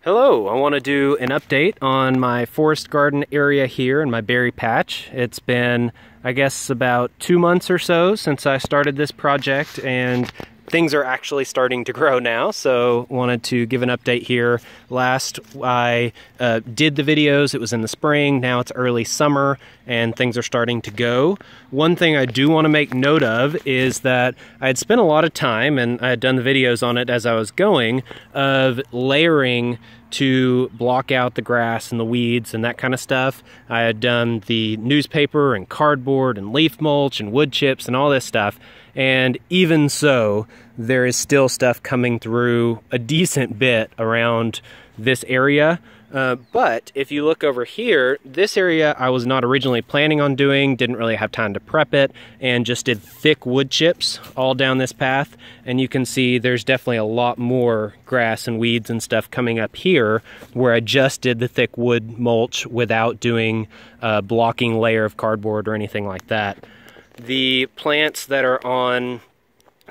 Hello, I want to do an update on my forest garden area here in my berry patch. It's been, I guess, about 2 months or so since I started this project, and things are actually starting to grow now, so wanted to give an update here. Last I did the videos, it was in the spring, now it's early summer, and things are starting to go. One thing I do want to make note of is that I had spent a lot of time, and I had done the videos on it as I was going, of layering to block out the grass and the weeds and that kind of stuff. I had done the newspaper and cardboard and leaf mulch and wood chips and all this stuff, and even so, there is still stuff coming through a decent bit around this area. But if you look over here, this area I was not originally planning on doing, didn't really have time to prep it, and just did thick wood chips all down this path. And you can see there's definitely a lot more grass and weeds and stuff coming up here where I just did the thick wood mulch without doing a blocking layer of cardboard or anything like that. The plants that are on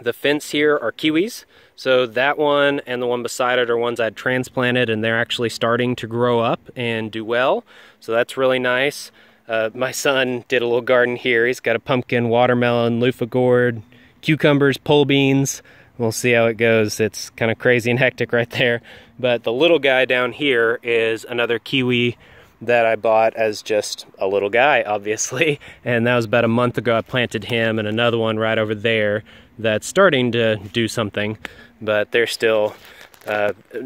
the fence here are kiwis. So that one and the one beside it are ones I'd transplanted, and they're actually starting to grow up and do well. So that's really nice. My son did a little garden here. He's got a pumpkin, watermelon, loofah gourd, cucumbers, pole beans. We'll see how it goes. It's kind of crazy and hectic right there. But the little guy down here is another kiwi that I bought as just a little guy, obviously. And that was about a month ago. I planted him, and another one right over there that's starting to do something, but they're still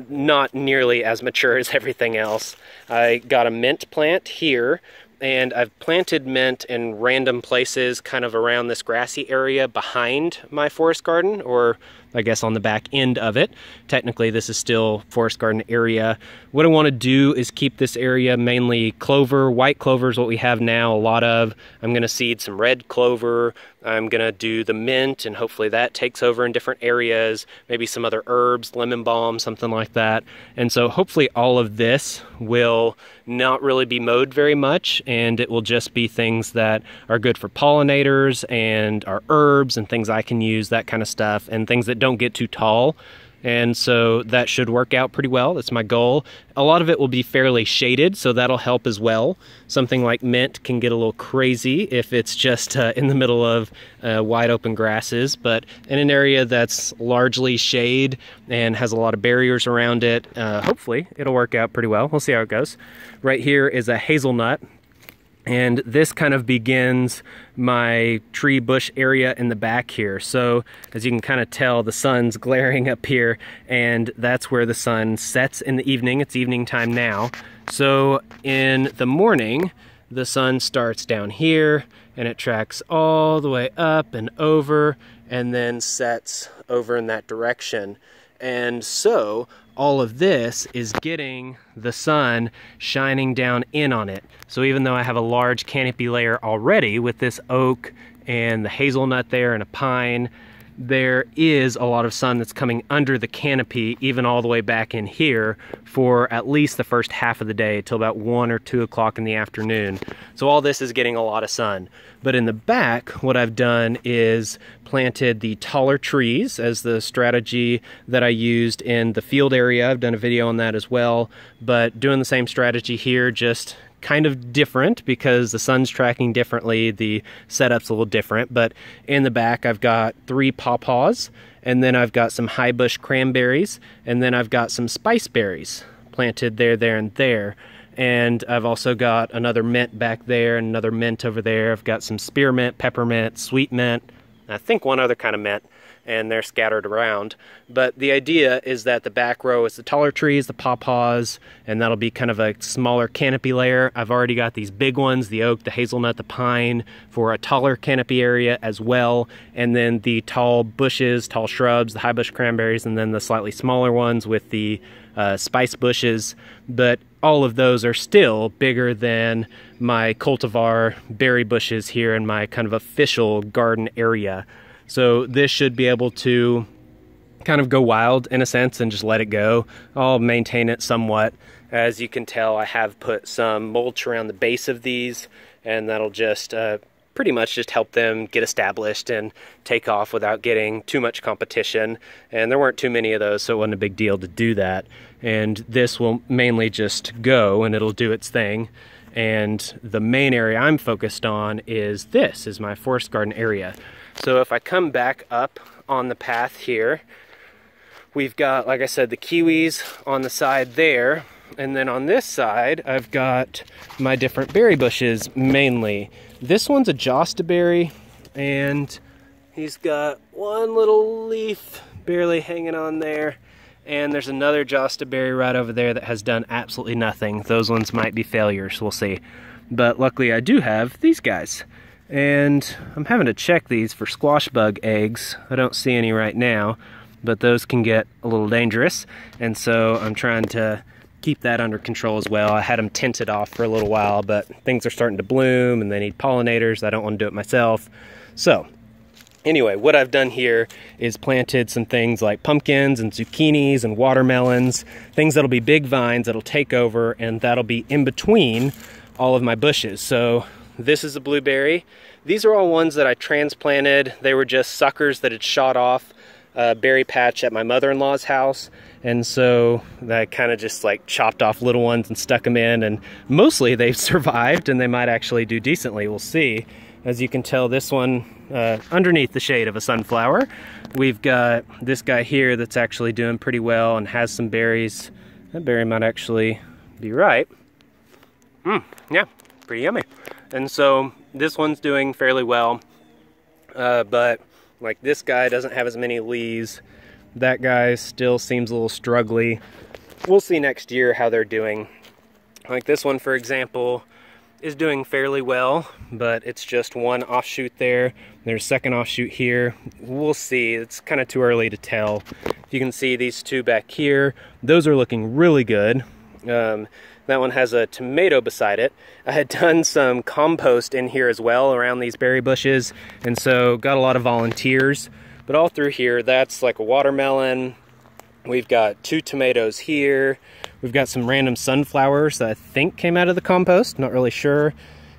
not nearly as mature as everything else. I got a mint plant here, and I've planted mint in random places kind of around this grassy area behind my forest garden, or I guess on the back end of it. Technically, this is still forest garden area. What I want to do is keep this area mainly clover. White clover is what we have now, a lot of. I'm going to seed some red clover. I'm going to do the mint, and hopefully that takes over in different areas. Maybe some other herbs, lemon balm, something like that. And so hopefully all of this will not really be mowed very much, and it will just be things that are good for pollinators and are herbs and things I can use, that kind of stuff, and things that don't get too tall. And so that should work out pretty well. That's my goal. A lot of it will be fairly shaded, so that'll help as well. Something like mint can get a little crazy if it's just in the middle of wide open grasses, but in an area that's largely shade and has a lot of barriers around it, hopefully it'll work out pretty well. We'll see how it goes. Right here is a hazelnut. And this kind of begins my tree bush area in the back here. So as you can kind of tell, the sun's glaring up here, and that's where the sun sets in the evening. It's evening time now. So in the morning, the sun starts down here, and it tracks all the way up and over, and then sets over in that direction. And so all of this is getting the sun shining down in on it. So even though I have a large canopy layer already with this oak and the hazelnut there and a pine, there is a lot of sun that's coming under the canopy, even all the way back in here, for at least the first half of the day till about 1 or 2 o'clock in the afternoon. So all this is getting a lot of sun. But in the back, what I've done is planted the taller trees as the strategy that I used in the field area. I've done a video on that as well, but doing the same strategy here, just kind of different because the sun's tracking differently, the setup's a little different. But in the back, I've got 3 paws, and then I've got some high bush cranberries, and then I've got some spice berries planted there, and there. And I've also got another mint back there and another mint over there. I've got some spearmint, peppermint, sweet mint, I think one other kind of mint, and they're scattered around. But the idea is that the back row is the taller trees, the pawpaws, and that'll be kind of a smaller canopy layer. I've already got these big ones, the oak, the hazelnut, the pine, for a taller canopy area as well. And then the tall bushes, tall shrubs, the high bush cranberries, and then the slightly smaller ones with the spice bushes. But all of those are still bigger than my cultivar berry bushes here in my kind of official garden area. So this should be able to kind of go wild in a sense and just let it go. I'll maintain it somewhat. As you can tell, I have put some mulch around the base of these, and that'll just pretty much just help them get established and take off without getting too much competition. And there weren't too many of those, so it wasn't a big deal to do that. And this will mainly just go and it'll do its thing. And the main area I'm focused on is this, is my forest garden area. So if I come back up on the path here, we've got, like I said, the kiwis on the side there. And then on this side, I've got my different berry bushes mainly. This one's a jostaberry, and he's got one little leaf barely hanging on there. And there's another jostaberry right over there that has done absolutely nothing. Those ones might be failures, we'll see. But luckily I do have these guys. And I'm having to check these for squash bug eggs. I don't see any right now, but those can get a little dangerous. And so I'm trying to keep that under control as well. I had them tinted off for a little while, but things are starting to bloom and they need pollinators. I don't want to do it myself. So anyway, what I've done here is planted some things like pumpkins and zucchinis and watermelons, things that'll be big vines that'll take over, and that'll be in between all of my bushes. So this is a blueberry. These are all ones that I transplanted. They were just suckers that had shot off a berry patch at my mother-in-law's house. And so I kind of just like chopped off little ones and stuck them in, and mostly they've survived and they might actually do decently. We'll see. As you can tell, this one underneath the shade of a sunflower. We've got this guy here that's actually doing pretty well and has some berries. That berry might actually be ripe. Yeah, pretty yummy. And so this one's doing fairly well, but like this guy doesn't have as many leaves. That guy still seems a little struggly. We'll see next year how they're doing. Like this one, for example, is doing fairly well, but it's just one offshoot there. There's a second offshoot here. We'll see. It's kind of too early to tell. You can see these two back here. Those are looking really good. That one has a tomato beside it. I had done some compost in here as well around these berry bushes, and so got a lot of volunteers. But all through here, that's like a watermelon. We've got 2 tomatoes here. We've got some random sunflowers that I think came out of the compost, not really sure.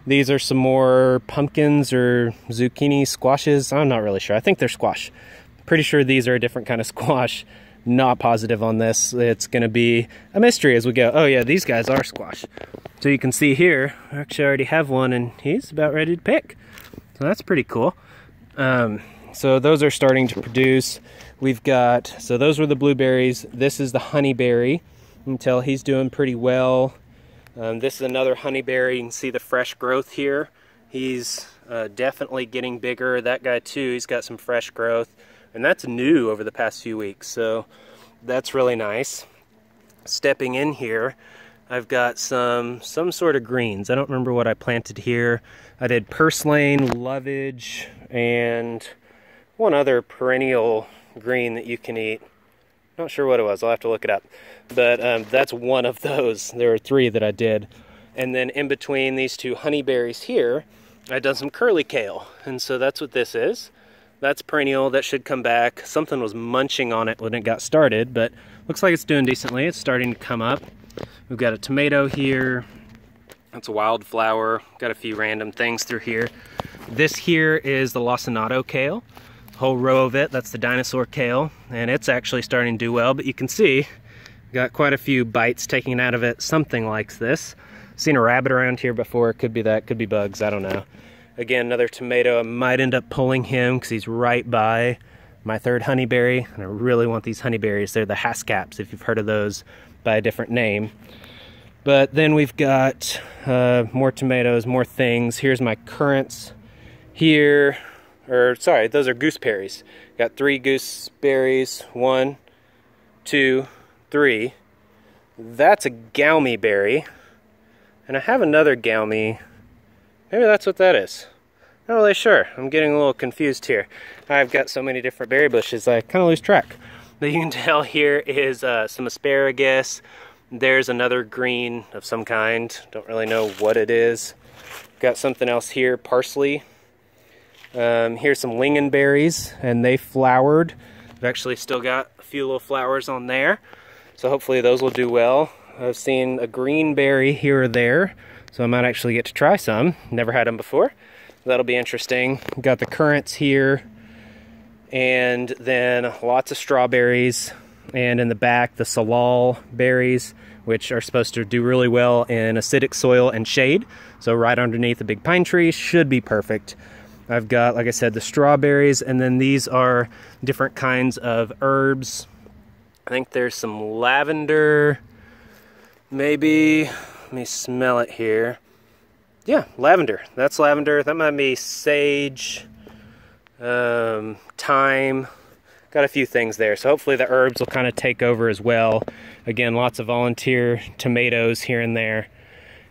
These are some more pumpkins or zucchini squashes. I'm not really sure. I think they're squash. Pretty sure these are a different kind of squash. Not positive on this. It's gonna be a mystery as we go. Oh yeah, these guys are squash. So you can see here, I actually already have one and he's about ready to pick. So that's pretty cool. So those are starting to produce. We've got, so those were the blueberries. This is the honeyberry. You can tell he's doing pretty well. This is another honeyberry. You can see the fresh growth here. He's definitely getting bigger. That guy too, he's got some fresh growth. And that's new over the past few weeks, so that's really nice. Stepping in here, I've got some sort of greens. I don't remember what I planted here. I did purslane, lovage, and one other perennial green that you can eat. Not sure what it was, I'll have to look it up. But that's one of those. There were 3 that I did. And then in between these 2 honeyberries here, I've done some curly kale. And so that's what this is. That's perennial, that should come back. Something was munching on it when it got started, but looks like it's doing decently. It's starting to come up. We've got a tomato here. That's a wildflower. Got a few random things through here. This here is the lacinato kale. Whole row of it, that's the dinosaur kale, and it's actually starting to do well, but you can see got quite a few bites taken out of it. Something like this. Seen a rabbit around here before. Could be that, could be bugs, I don't know. Again, another tomato. I might end up pulling him because he's right by my 3rd honeyberry, and I really want these honeyberries. They're the Haskaps, if you've heard of those by a different name. But then we've got more tomatoes, more things. Here's my currants here. Or sorry, those are gooseberries. Got 3 gooseberries. 1, 2, 3. That's a galmy berry. And I have another galmy. Maybe that's what that is. Not really sure. I'm getting a little confused here. I've got so many different berry bushes, I kind of lose track. But you can tell here is some asparagus. There's another green of some kind. Don't really know what it is. Got something else here, parsley. Here's some lingonberries, and they flowered. I've actually still got a few little flowers on there, so hopefully those will do well. I've seen a green berry here or there, so I might actually get to try some. Never had them before. That'll be interesting. Got the currants here, and then lots of strawberries, and in the back the salal berries, which are supposed to do really well in acidic soil and shade. So right underneath a big pine tree should be perfect. I've got, like I said, the strawberries, and then these are different kinds of herbs. I think there's some lavender, maybe. Let me smell it here. Yeah, lavender. That's lavender. That might be sage, thyme. Got a few things there. So hopefully the herbs will kind of take over as well. Again, lots of volunteer tomatoes here and there.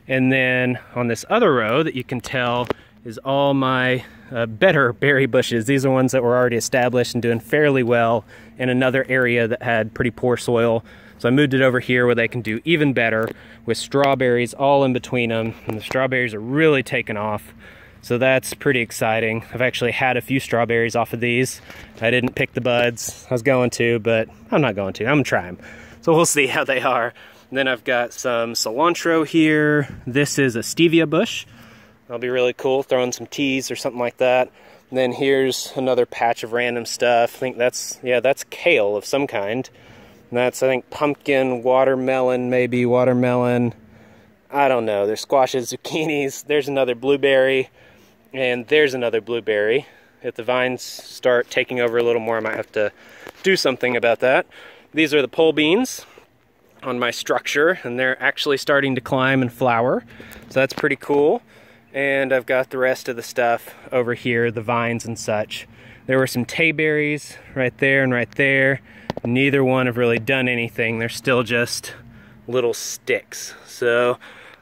And then on this other row that you can tell is all my better berry bushes. These are ones that were already established and doing fairly well in another area that had pretty poor soil. So I moved it over here where they can do even better with strawberries all in between them. And the strawberries are really taking off. So that's pretty exciting. I've actually had a few strawberries off of these. I didn't pick the buds. I was going to, but I'm not going to. I'm gonna try them. So we'll see how they are. And then I've got some cilantro here. This is a stevia bush. That'll be really cool, throwing some teas or something like that. And then here's another patch of random stuff. I think that's kale of some kind. And that's, I think, pumpkin, watermelon, maybe watermelon. I don't know. There's squashes, zucchinis. There's another blueberry. And there's another blueberry. If the vines start taking over a little more, I might have to do something about that. These are the pole beans on my structure, and they're actually starting to climb and flower. So that's pretty cool. And I've got the rest of the stuff over here, the vines and such. There were some tayberries right there and right there. Neither one have really done anything. They're still just little sticks. So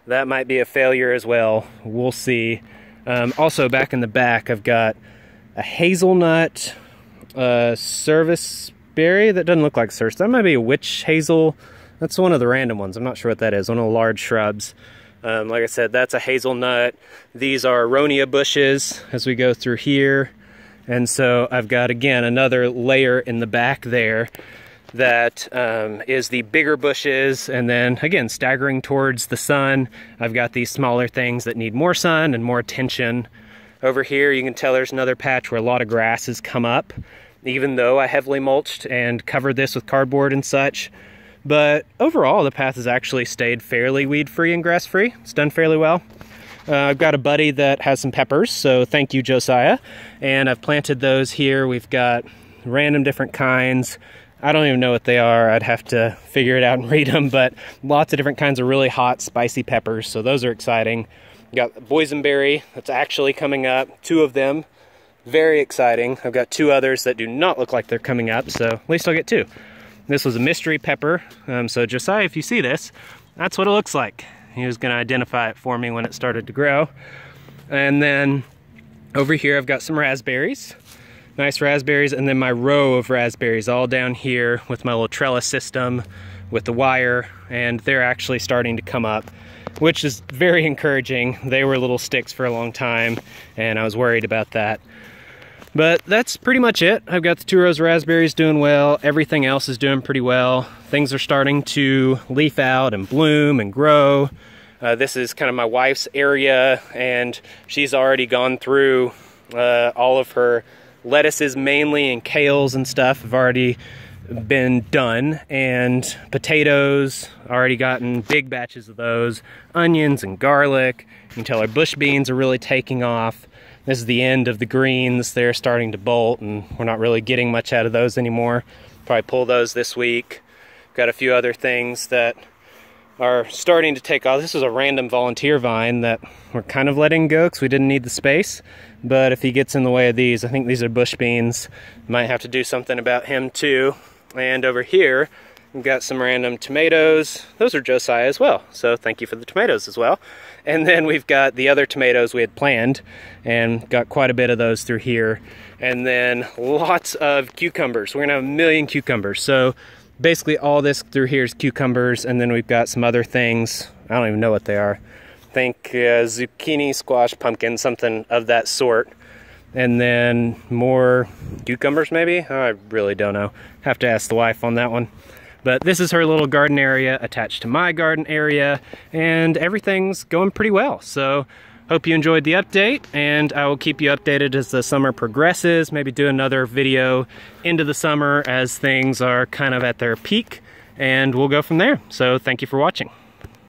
that might be a failure as well. We'll see. Also back in the back, I've got a hazelnut service berry that doesn't look like service. That might be a witch hazel. That's one of the random ones. I'm not sure what that is. One of the large shrubs. Like I said, that's a hazelnut. These are aronia bushes as we go through here. And so I've got, again, another layer in the back there that is the bigger bushes. And then, again, staggering towards the sun, I've got these smaller things that need more sun and more attention. Over here, you can tell there's another patch where a lot of grass has come up, even though I heavily mulched and covered this with cardboard and such. But overall, the path has actually stayed fairly weed-free and grass-free. It's done fairly well. I've got a buddy that has some peppers, so thank you, Josiah. And I've planted those here. We've got random different kinds. I don't even know what they are. I'd have to figure it out and read them, but lots of different kinds of really hot, spicy peppers, so those are exciting. Got boysenberry that's actually coming up, 2 of them. Very exciting. I've got 2 others that do not look like they're coming up, so at least I'll get 2. This was a mystery pepper, so Josiah, if you see this, that's what it looks like. He was going to identify it for me when it started to grow. And then over here I've got some raspberries, nice raspberries, and then my row of raspberries all down here with my little trellis system with the wire, and they're actually starting to come up, which is very encouraging. They were little sticks for a long time, and I was worried about that. But that's pretty much it. I've got the 2 rows of raspberries doing well. Everything else is doing pretty well. Things are starting to leaf out and bloom and grow. This is kind of my wife's area, and she's already gone through all of her lettuces mainly, and kales and stuff have already been done. And potatoes, already gotten big batches of those. Onions and garlic. You can tell our bush beans are really taking off. This is the end of the greens. They're starting to bolt, and we're not really getting much out of those anymore. Probably pull those this week. Got a few other things that are starting to take off. This is a random volunteer vine that we're kind of letting go because we didn't need the space. But if he gets in the way of these, I think these are bush beans. Might have to do something about him too. And over here, we've got some random tomatoes. Those are Josiah as well, so thank you for the tomatoes as well. And then we've got the other tomatoes we had planned, and got quite a bit of those through here. And then lots of cucumbers. We're gonna have 1 million cucumbers. So basically all this through here is cucumbers, and then we've got some other things. I don't even know what they are. I think zucchini, squash, pumpkin, something of that sort. And then more cucumbers maybe? I really don't know. Have to ask the wife on that one. But this is her little garden area attached to my garden area, and everything's going pretty well. So Hope you enjoyed the update, and I will keep you updated as the summer progresses. Maybe do another video into the summer as things are kind of at their peak, and we'll go from there. So thank you for watching.